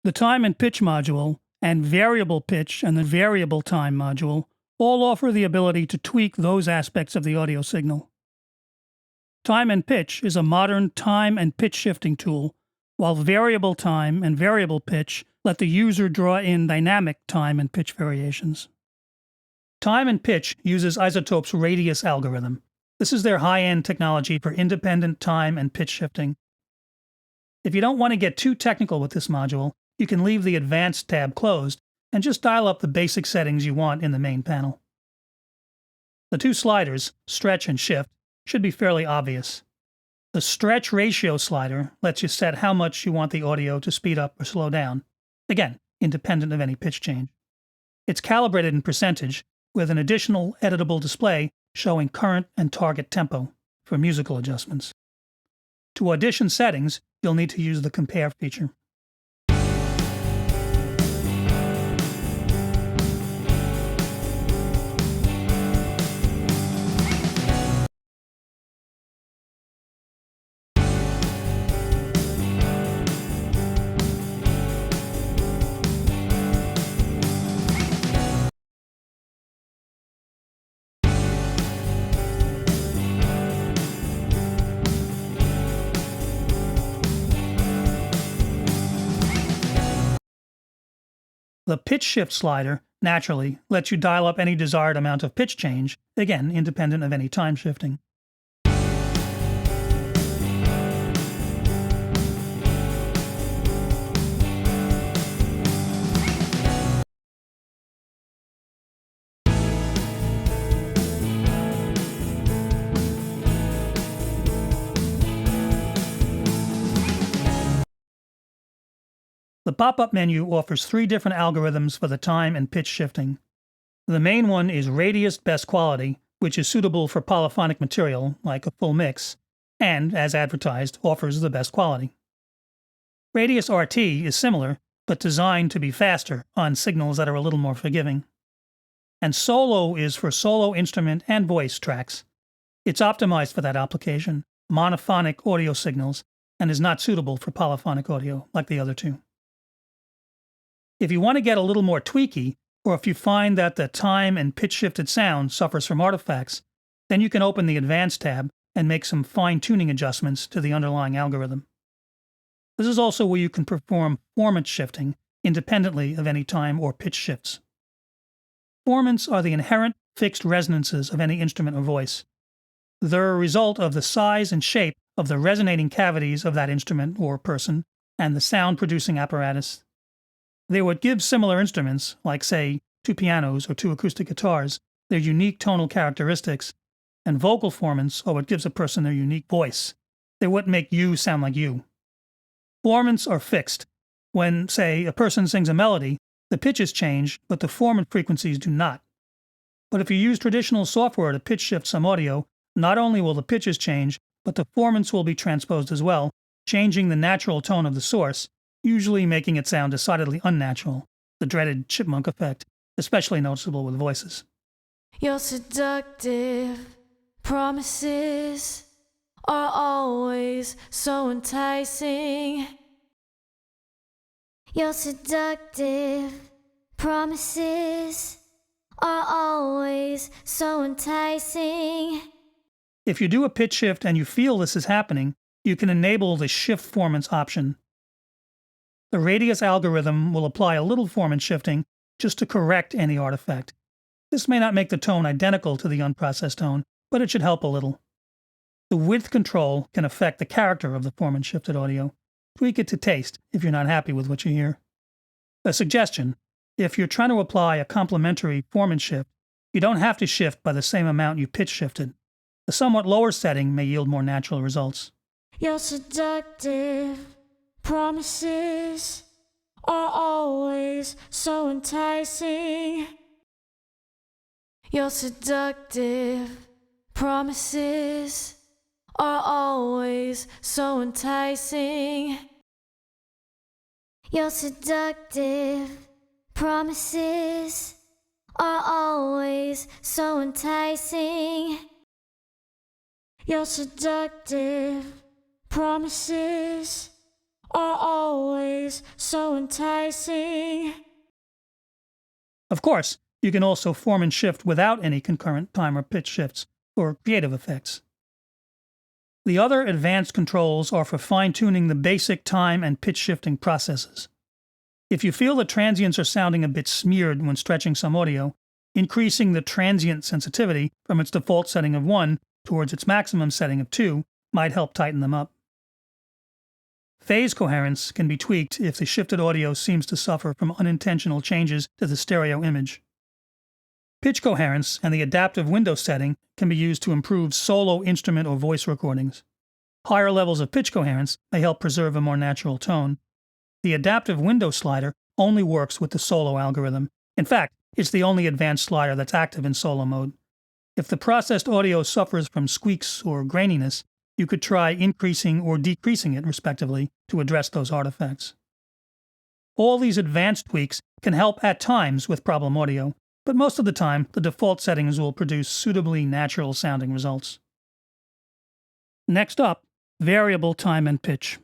The time and pitch module and variable pitch and the variable time module all offer the ability to tweak those aspects of the audio signal. Time and pitch is a modern time and pitch shifting tool, while variable time and variable pitch let the user draw in dynamic time and pitch variations. Time and pitch uses iZotope's Radius algorithm. This is their high-end technology for independent time and pitch shifting. If you don't want to get too technical with this module, you can leave the Advanced tab closed and just dial up the basic settings you want in the main panel. The two sliders, stretch and shift, should be fairly obvious. The stretch ratio slider lets you set how much you want the audio to speed up or slow down, again, independent of any pitch change. It's calibrated in percentage, with an additional editable display showing current and target tempo for musical adjustments. To audition settings, you'll need to use the Compare feature. The pitch shift slider, naturally, lets you dial up any desired amount of pitch change, again, independent of any time shifting. The pop-up menu offers 3 different algorithms for the time and pitch shifting. The main one is Radius Best Quality, which is suitable for polyphonic material, like a full mix, and, as advertised, offers the best quality. Radius RT is similar, but designed to be faster on signals that are a little more forgiving. And Solo is for solo instrument and voice tracks. It's optimized for that application, monophonic audio signals, and is not suitable for polyphonic audio, like the other two. If you want to get a little more tweaky, or if you find that the time and pitch-shifted sound suffers from artifacts, then you can open the Advanced tab and make some fine-tuning adjustments to the underlying algorithm. This is also where you can perform formant shifting independently of any time or pitch shifts. Formants are the inherent fixed resonances of any instrument or voice. They're a result of the size and shape of the resonating cavities of that instrument or person and the sound-producing apparatus. They would give similar instruments, like, say, 2 pianos or 2 acoustic guitars, their unique tonal characteristics, and vocal formants are what gives a person their unique voice. They wouldn't make you sound like you. Formants are fixed. When, say, a person sings a melody, the pitches change, but the formant frequencies do not. But if you use traditional software to pitch shift some audio, not only will the pitches change, but the formants will be transposed as well, changing the natural tone of the source, usually making it sound decidedly unnatural, the dreaded chipmunk effect, especially noticeable with voices. Your seductive promises are always so enticing. Your seductive promises are always so enticing. If you do a pitch shift and you feel this is happening, you can enable the Shift Formants option. The Radius algorithm will apply a little formant shifting just to correct any artifact. This may not make the tone identical to the unprocessed tone, but it should help a little. The width control can affect the character of the formant shifted audio. Tweak it to taste if you're not happy with what you hear. A suggestion: if you're trying to apply a complementary formant shift, you don't have to shift by the same amount you pitch shifted. A somewhat lower setting may yield more natural results. Your seductive promises are always so enticing. Your seductive promises are always so enticing. Your seductive promises are always so enticing. Your seductive promises are always so so enticing. Of course, you can also form and shift without any concurrent time or pitch shifts for creative effects. The other advanced controls are for fine-tuning the basic time and pitch shifting processes. If you feel the transients are sounding a bit smeared when stretching some audio, increasing the transient sensitivity from its default setting of 1 towards its maximum setting of 2 might help tighten them up. Phase coherence can be tweaked if the shifted audio seems to suffer from unintentional changes to the stereo image. Pitch coherence and the adaptive window setting can be used to improve solo instrument or voice recordings. Higher levels of pitch coherence may help preserve a more natural tone. The adaptive window slider only works with the solo algorithm. In fact, it's the only advanced slider that's active in solo mode. If the processed audio suffers from squeaks or graininess, you could try increasing or decreasing it, respectively, to address those artifacts. All these advanced tweaks can help at times with problem audio, but most of the time, the default settings will produce suitably natural-sounding results. Next up, variable time and pitch.